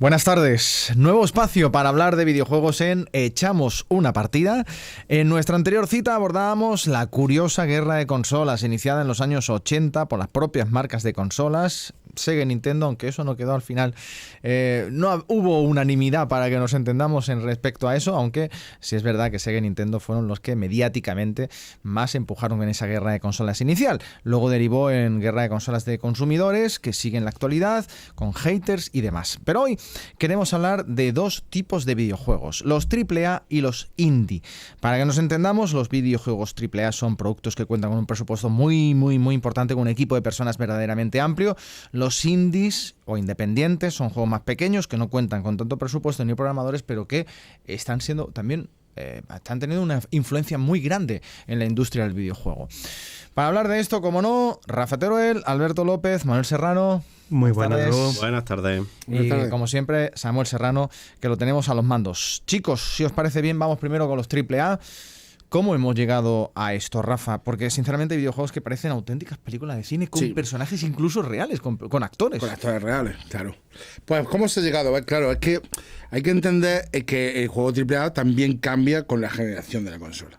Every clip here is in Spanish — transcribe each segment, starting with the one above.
Buenas tardes. Nuevo espacio para hablar de videojuegos en Echamos una partida. En nuestra anterior cita abordábamos la curiosa guerra de consolas iniciada en los años 80 por las propias marcas de consolas, Sega y Nintendo, aunque eso no quedó al final. No hubo unanimidad para que nos entendamos en respecto a eso, aunque sí es verdad que Sega y Nintendo fueron los que mediáticamente más empujaron en esa guerra de consolas inicial. Luego derivó en guerra de consolas de consumidores, que sigue en la actualidad, con haters y demás. Pero hoy queremos hablar de dos tipos de videojuegos, los AAA y los indie. Para que nos entendamos, los videojuegos AAA son productos que cuentan con un presupuesto muy importante, con un equipo de personas verdaderamente amplio. Los indies o independientes son juegos más pequeños que no cuentan con tanto presupuesto ni programadores, pero que están siendo también están teniendo una influencia muy grande en la industria del videojuego. Para hablar de esto, como no, Rafa Teruel, Alberto López, Manuel Serrano. Muy buenas tardes. Buenas tardes. Y como siempre, Samuel Serrano, que lo tenemos a los mandos. Chicos, si os parece bien, vamos primero con los AAA. ¿Cómo hemos llegado a esto, Rafa? Porque sinceramente hay videojuegos que parecen auténticas películas de cine con personajes incluso reales, con actores. Con actores reales, claro. Pues, ¿cómo se ha llegado? Claro, es que hay que entender que el juego AAA también cambia con la generación de la consola.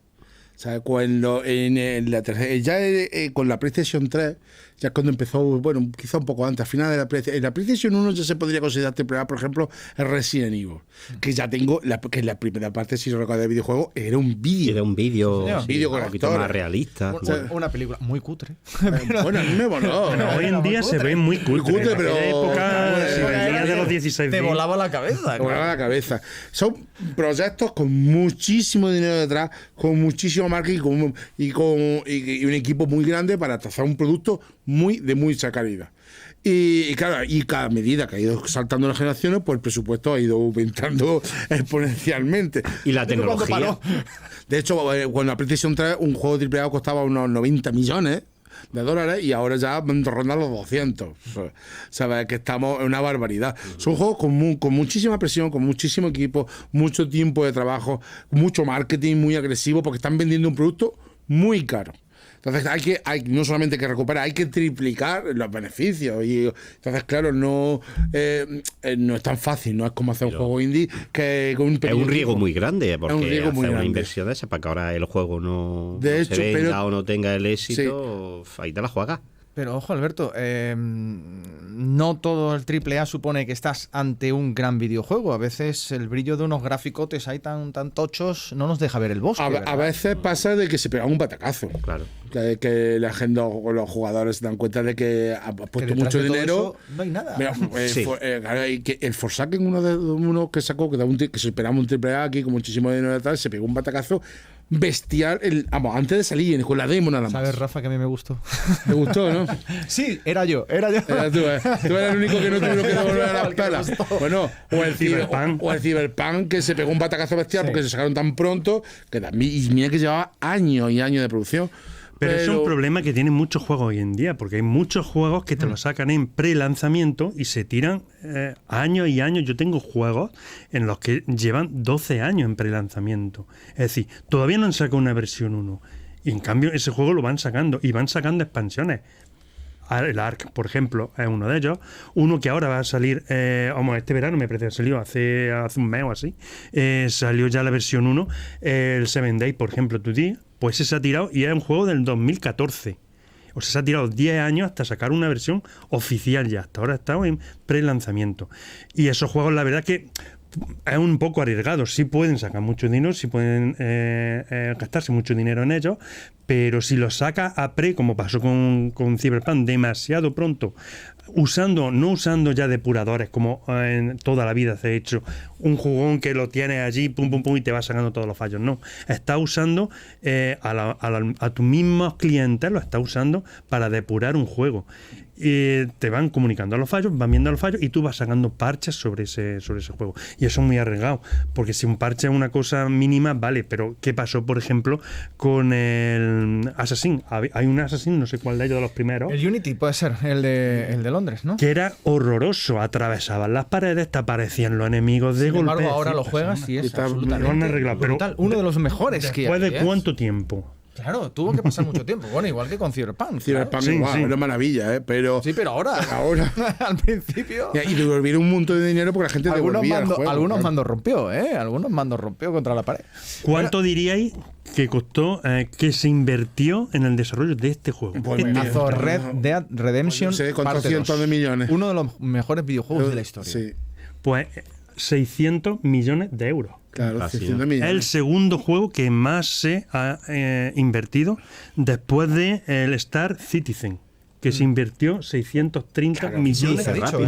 O sea, cuando en la tercera, con la PlayStation 3, ya cuando empezó, bueno, quizá un poco antes, al final de la PlayStation 1 ya se podría considerar AAA, por ejemplo, el Resident Evil, que ya tengo, que la primera parte, si recuerdo del videojuego, era un vídeo. Era un vídeo, con un poquito más realista. Una película muy cutre. Bueno, a mí me voló. Hoy en día se ve muy cutre, pero en aquella época se vendía de los 16 te volaba la cabeza. Te volaba la cabeza. Son proyectos con muchísimo dinero detrás, con muchísimo marketing y un equipo muy grande para trazar un producto de mucha calidad. Y claro, y cada medida que ha ido saltando las generaciones, pues el presupuesto ha ido aumentando exponencialmente. Y la tecnología. De hecho, cuando la PlayStation 3, un juego AAA costaba unos 90 millones de dólares y ahora ya ronda los 200. Sabes que estamos en una barbaridad. Son juegos con muchísima presión, con muchísimo equipo, mucho tiempo de trabajo, mucho marketing muy agresivo, porque están vendiendo un producto muy caro. Entonces hay no solamente que recuperar, hay que triplicar los beneficios. Y entonces, claro, no es tan fácil, no es como hacer un juego indie que con un es un riesgo muy grande, porque hacer muy una inversión de esa para que ahora el juego no se venda o no tenga el éxito, ahí te la juegas. Pero ojo, Alberto, no todo el AAA supone que estás ante un gran videojuego. A veces el brillo de unos graficotes ahí tan tochos no nos deja ver el bosque. A veces pasa de que se pega un batacazo. Claro. Que la gente o los jugadores se dan cuenta de que ha puesto mucho dinero. No hay nada. Mira, el Forsaken, uno que sacó, que se esperaba un AAA aquí con muchísimo dinero detrás, se pegó un batacazo bestial, antes de salir con la demo nada más. ¿Sabes, Rafa, que a mí me gustó? ¿Te gustó, no? Sí, era yo. Eras tú eras el único que no tuvo que devolver a las pelas. Bueno, o el Cyberpunk, que se pegó un batacazo bestial porque se sacaron tan pronto, y mira que llevaba años y años de producción. Pero es un problema que tienen muchos juegos hoy en día, porque hay muchos juegos que te lo sacan en pre-lanzamiento y se tiran años y años. Yo tengo juegos en los que llevan 12 años en pre-lanzamiento. Es decir, todavía no han sacado una versión 1. Y en cambio ese juego lo van sacando y van sacando expansiones. El Ark, por ejemplo, es uno de ellos. Uno que ahora va a salir, este verano me parece que salió hace un mes o así. Salió ya la versión 1. El 7 Days, por ejemplo, pues se ha tirado y es un juego del 2014. O sea, se ha tirado 10 años hasta sacar una versión oficial ya. Hasta ahora está en pre-lanzamiento. Y esos juegos, la verdad que es un poco arriesgado. Sí pueden sacar mucho dinero, sí pueden gastarse mucho dinero en ellos, pero si lo saca a pre, como pasó con Cyberpunk, demasiado pronto, no usando ya depuradores como en toda la vida se ha hecho, un jugón que lo tienes allí, pum, pum, pum, y te va sacando todos los fallos. No, está usando a tus mismos clientes, lo está usando para depurar un juego. Y te van comunicando los fallos, van viendo los fallos y tú vas sacando parches sobre ese juego. Y eso es muy arriesgado, porque si un parche es una cosa mínima, vale, pero ¿qué pasó, por ejemplo, con el Assassin? Hay un Assassin, no sé cuál de ellos, de los primeros. El Unity puede ser, el de Londres, ¿no? Que era horroroso, atravesaban las paredes, te aparecían los enemigos de golpe. Sin embargo, ahora lo juegas y es absolutamente lo han arreglado, brutal. Pero uno de los mejores que hay. ¿Después de cuánto tiempo? Claro, tuvo que pasar mucho tiempo. Bueno, igual que con Cyberpunk. Cyberpunk Sí, igual, sí. es una maravilla, ¿eh? Pero Sí, pero ahora. ahora. Al principio. Y devolvieron un montón de dinero porque la gente devolvía el juego. Algunos claro. mandos rompió, ¿eh? Algunos mandos rompió contra la pared. ¿Cuánto diríais que costó, que se invirtió en el desarrollo de este juego? Pues Este- mira, Mazo Red Dead Redemption. No sé cuántos parte cientos 2. de millones. Uno de los mejores videojuegos de la historia. Sí, Pues 600 millones de euros. claro, Casi, 600 ¿no? millones. El segundo juego que más se ha invertido después de el Star Citizen, que se invirtió 630 Claro, millones sí, se ha dicho, de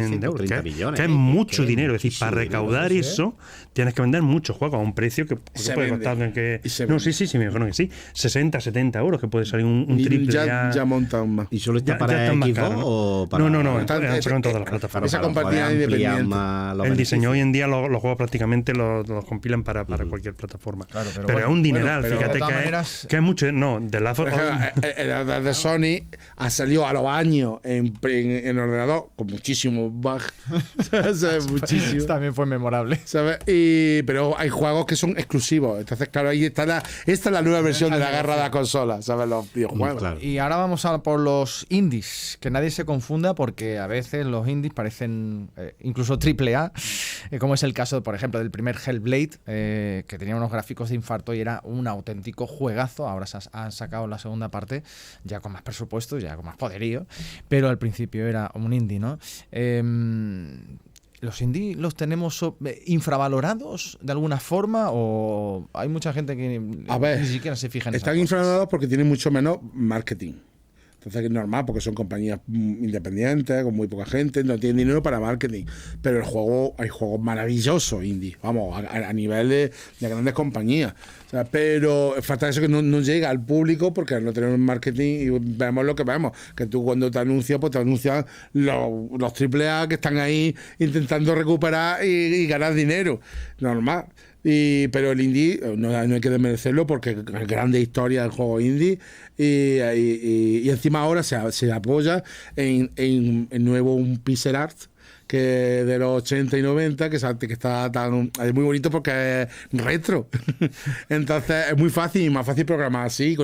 630 euros, que, millones, que es ¿eh? mucho Que dinero. Es decir, muchísimo para dinero, recaudar sí, eso, tienes que vender muchos juegos a un precio que se puede vende. costar que... Y se No, vende. sí, me dijeron que sí. 60, 70 euros, que puede salir un Y triple ya, A. ya montan más. ¿Y solo está Ya para están más Xbox caros, ¿no? o para.? No, Está- pero en todas las plataformas. esa para compañía poder ampliar independiente. más los El diseño hoy beneficios. en día los juegos prácticamente los compilan para cualquier plataforma. Claro, pero pero bueno, es un dineral, bueno, pero fíjate de todas que, maneras- que es mucho. No, de Last of Por ejemplo, el de Sony ha salido a los años en ordenador con muchísimos bugs. ¿Sabes? Muchísimo. También fue memorable. ¿Sabes? Pero hay juegos que son exclusivos. Entonces, claro, ahí está esta es la nueva versión de la guerra de la consola, ¿sabes? Los videojuegos. Claro. Y ahora vamos a por los indies, que nadie se confunda porque a veces los indies parecen incluso triple A, como es el caso, por ejemplo, del primer Hellblade, que tenía unos gráficos de infarto y era un auténtico juegazo. Ahora han sacado la segunda parte ya con más presupuesto, ya con más poderío, pero al principio era un indie, ¿no? ¿Los indie los tenemos infravalorados de alguna forma o hay mucha gente que A ver, ni siquiera se fija en Están esas cosas? infravalorados porque tienen mucho menos marketing. Entonces es normal porque son compañías independientes, con muy poca gente, no tienen dinero para marketing. Pero hay juegos maravillosos indie, vamos, a nivel de grandes compañías. O sea, pero falta eso que no llega al público porque no tenemos marketing y vemos lo que vemos. Que tú cuando te anuncias, pues te anuncian los AAA que están ahí intentando recuperar y ganar dinero. Normal. Pero el indie no hay que desmerecerlo porque es grande historia del juego indie y encima ahora se apoya en nuevo un pixel art que de los 80 y 90 que está es muy bonito porque es retro. Entonces es muy fácil y más fácil programar así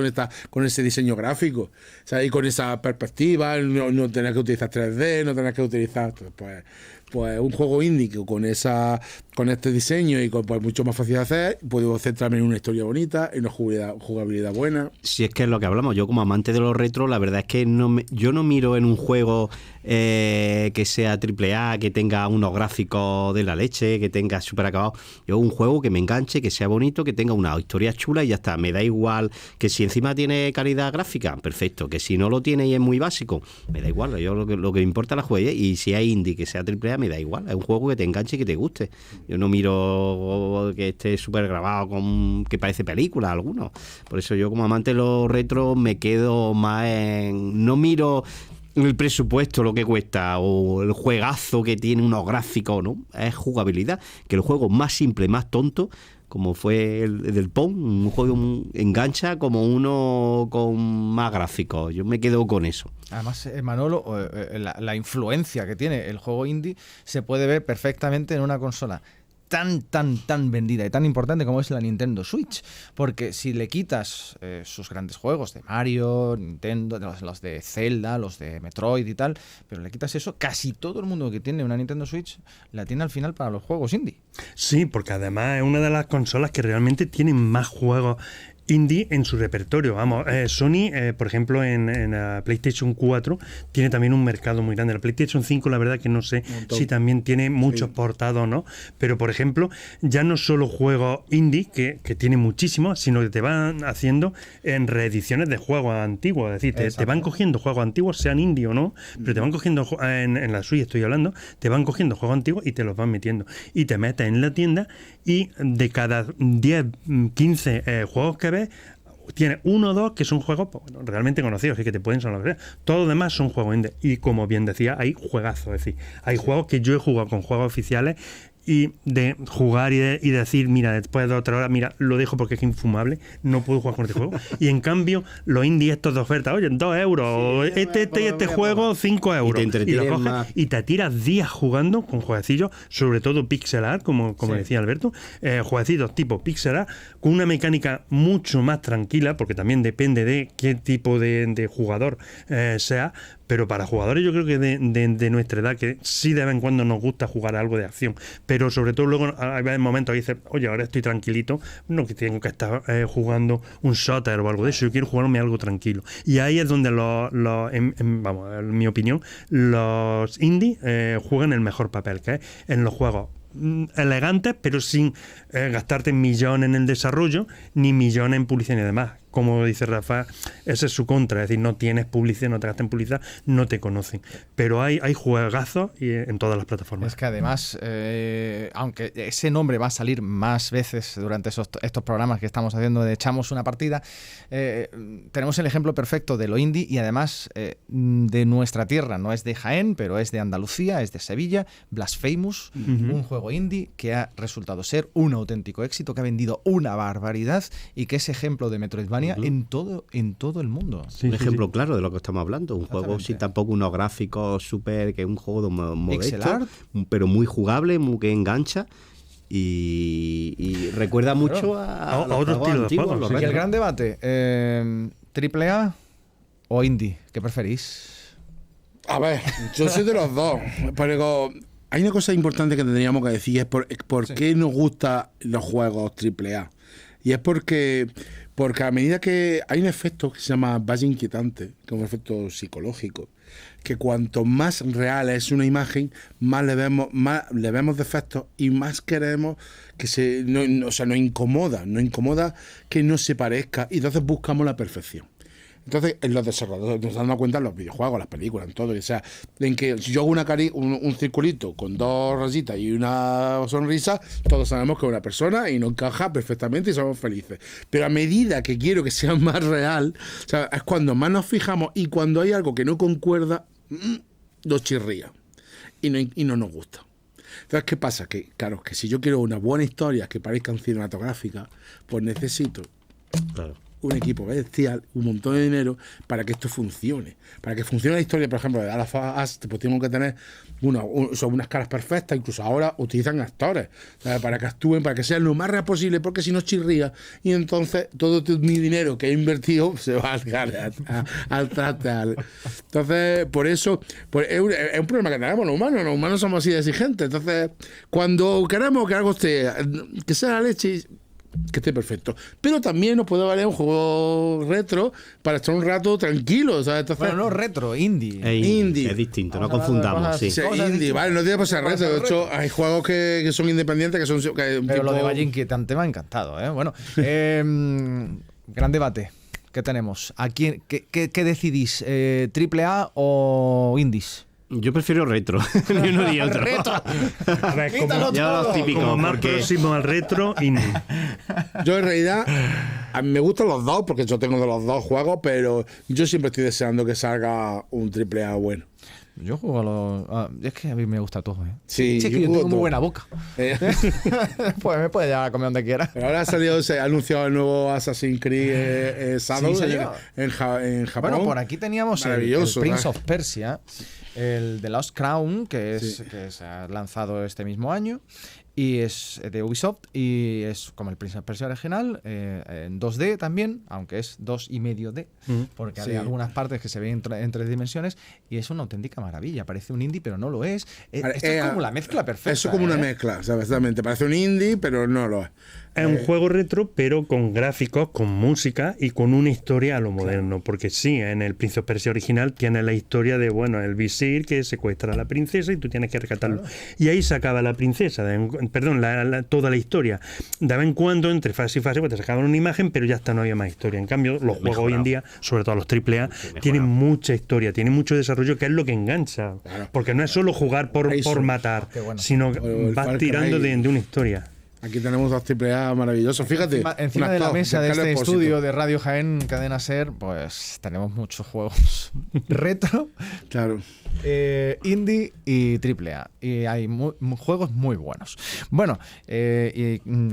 con ese diseño gráfico, o sea, y con esa perspectiva, no tener que utilizar 3D, no tener que utilizar pues un juego indie con este diseño y con pues mucho más fácil de hacer, podemos centrarme en una historia bonita, en una jugabilidad buena. Si es que es lo que hablamos, yo como amante de los retro, la verdad es que yo no miro en un juego que sea AAA, que tenga unos gráficos de la leche, que tenga súper acabado. Yo un juego que me enganche, que sea bonito, que tenga una historia chula y ya está. Me da igual que si encima tiene calidad gráfica, perfecto. Que si no lo tiene y es muy básico, me da igual. Yo lo que me importa es la juegue, y si hay indie que sea AAA, me da igual. Es un juego que te enganche y que te guste. Yo no miro que esté súper grabado, que parece película alguno. Por eso yo como amante de los retro me quedo más en... No miro el presupuesto, lo que cuesta, o el juegazo que tiene unos gráficos, ¿no? Es jugabilidad. Que el juego más simple, más tonto, como fue el del Pong, un juego engancha como uno con más gráficos. Yo me quedo con eso. Además, Manolo, la influencia que tiene el juego indie se puede ver perfectamente en una consola tan vendida y tan importante como es la Nintendo Switch, porque si le quitas sus grandes juegos de Mario, Nintendo, los de Zelda, los de Metroid y tal, pero le quitas eso, casi todo el mundo que tiene una Nintendo Switch la tiene al final para los juegos indie. Sí, porque además es una de las consolas que realmente tienen más juegos indie en su repertorio. Vamos, Sony, por ejemplo, en la PlayStation 4 tiene también un mercado muy grande. La PlayStation 5, la verdad que no sé si también tiene muchos portados o no, pero por ejemplo, ya no solo juegos indie, que tiene muchísimos, sino que te van haciendo en reediciones de juegos antiguos. Es decir, te van cogiendo juegos antiguos, sean indie o no, pero te van cogiendo, en la Switch estoy hablando, te van cogiendo juegos antiguos y te los van metiendo. Y te metes en la tienda y de cada 10, 15 juegos que ves, tiene uno o dos que son juegos realmente conocidos y que te pueden sonar. Todos los demás son juegos indie. Y como bien decía, hay juegazos. Es decir, hay juegos que yo he jugado con juegos oficiales y de jugar y decir, mira, después de 2 o 3 horas, mira, lo dejo porque es infumable, no puedo jugar con este juego. Y en cambio, los indies estos de oferta, oye, 2 euros, este juego 5 euros. Y lo coges y te tiras días jugando con jueguecillos, sobre todo pixel art, como decía Alberto, jueguecitos tipo pixel art, con una mecánica mucho más tranquila, porque también depende de qué tipo de jugador sea, pero para jugadores yo creo que de nuestra edad, que sí de vez en cuando nos gusta jugar algo de acción, pero sobre todo luego hay momentos que dices, oye, ahora estoy tranquilito, no que tengo que estar jugando un shooter o algo de eso, yo quiero jugarme algo tranquilo. Y ahí es donde en mi opinión, los indie juegan el mejor papel, que es en los juegos elegantes, pero sin gastarte millones en el desarrollo ni millones en publicidad y demás. Como dice Rafa, ese es su contra, es decir, no tienes publicidad, no te gastas en publicidad, no te conocen. Pero hay juegazos en todas las plataformas. Es que además, aunque ese nombre va a salir más veces durante estos programas que estamos haciendo de Echamos una partida, tenemos el ejemplo perfecto de lo indie y además de nuestra tierra. No es de Jaén, pero es de Andalucía, es de Sevilla, Blasphemous, un juego indie que ha resultado ser un auténtico éxito, que ha vendido una barbaridad y que es ejemplo de Metroidvania en todo el mundo. Un ejemplo claro de lo que estamos hablando. Un juego sin tampoco unos gráficos súper, que es un juego modesto, pero muy jugable, muy que engancha. Y recuerda mucho a otros estilos de juegos. Y el gran debate, ¿AAA o indie? ¿Qué preferís? A ver, yo soy de los dos, pero hay una cosa importante que tendríamos que decir, es por qué nos gustan los juegos AAA. Y es porque a medida que hay un efecto que se llama valle inquietante, que es un efecto psicológico, que cuanto más real es una imagen, más le vemos defectos y más queremos que nos incomoda que no se parezca, y entonces buscamos la perfección. Entonces, en los desarrolladores nos damos cuenta en los videojuegos, las películas, en todo. O sea, en que si yo hago un circulito con 2 rayitas y una sonrisa, todos sabemos que es una persona y nos encaja perfectamente y somos felices. Pero a medida que quiero que sea más real, o sea, es cuando más nos fijamos, y cuando hay algo que no concuerda, nos chirría y no nos gusta. Entonces, ¿qué pasa? Que, claro, que si yo quiero una buena historia que parezca cinematográfica, pues necesito... Claro. Un equipo bestial, un montón de dinero para que esto funcione. Para que funcione la historia, por ejemplo, de The Last of Us, pues tenemos que tener unas caras perfectas. Incluso ahora utilizan actores, ¿sabes? Para que actúen, para que sean lo más real posible, porque si no chirría, y entonces todo mi dinero que he invertido se va al traste. Entonces, por eso, es un problema que tenemos los humanos somos así de exigentes. Entonces, cuando queremos que algo esté, que sea la leche, que esté perfecto, pero también nos puede valer un juego retro para estar un rato tranquilo, ¿sabes? Entonces, bueno, no retro, indie. Indie es distinto, no confundamos. Sí. Indie, vale, no tiene que ser retro. De hecho, hay juegos que son independientes, que son pero tipo... lo de Valle Inquietante me ha encantado, ¿eh? Bueno, gran debate. ¿Qué tenemos? ¿Qué decidís? ¿AAA o indies? Yo prefiero retro, ni uno ni otro. ¡Retro! A ver, como más próximo al retro, indie. Yo en realidad, a mí me gustan los dos, porque yo tengo de los dos juegos, pero yo siempre estoy deseando que salga un AAA bueno. Yo juego a los... es que a mí me gusta todo, ¿eh? Sí, es que yo tengo muy buena boca. Pues me puede llevar a comer donde quiera. Pero ahora se ha anunciado el nuevo Assassin's Creed Shadow en Japón. Bueno, por aquí teníamos el Prince of Persia, el The Lost Crown, que se ha lanzado este mismo año, y es de Ubisoft, y es como el Prince of Persia original, en 2D también, aunque es 2,5D, porque hay algunas partes que se ven en 3 dimensiones, y es una auténtica maravilla. Parece un indie, pero no lo es. Esto es como la mezcla perfecta. Eso es como una mezcla, ¿sabes? Exactamente. Parece un indie, pero no lo es. Es un juego retro, pero con gráficos, con música y con una historia a lo moderno. Porque sí, en el Prince of Persia original tiene la historia de, bueno, el visir que secuestra a la princesa y tú tienes que rescatarlo. Claro. Y ahí se acaba la princesa, toda la historia. De vez en cuando, entre fase y fase, pues te sacaban una imagen, pero ya está, no había más historia. En cambio, los juegos hoy en día, sobre todo los AAA, tienen mucha historia, tienen mucho desarrollo, que es lo que engancha. Claro. Porque no es solo jugar por matar, sino vas tirando de una historia. Aquí tenemos dos AAA maravillosos. Fíjate. Encima unas de la top, mesa de Carlos este Expósito. estudio de Radio Jaén, Cadena Ser, pues tenemos muchos juegos retro, Claro. indie y AAA. Y hay juegos muy buenos. Bueno,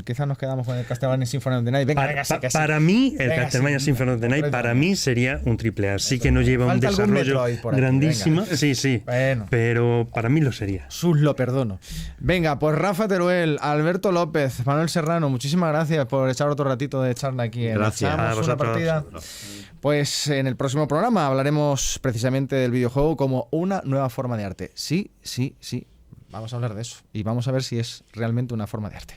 quizás nos quedamos con el Castlevania Symphony of the Night. Venga, venga, sí, que sí. Para mí, el Venga, Castlevania sí. Symphony of the Night, para mí sería un AAA. Sí que no lleva un Falta algún desarrollo Metroid por aquí, grandísimo. venga. Sí, sí. Bueno. Pero para mí lo sería. Sus lo perdono. Venga, pues Rafa Teruel, Alberto López, Manuel Serrano, muchísimas gracias por echar otro ratito de charla aquí en Gracias. Echamos A una vosotros. partida. Pues en el próximo programa hablaremos precisamente del videojuego como una nueva forma de arte. Sí, sí, sí. Vamos a hablar de eso y vamos a ver si es realmente una forma de arte.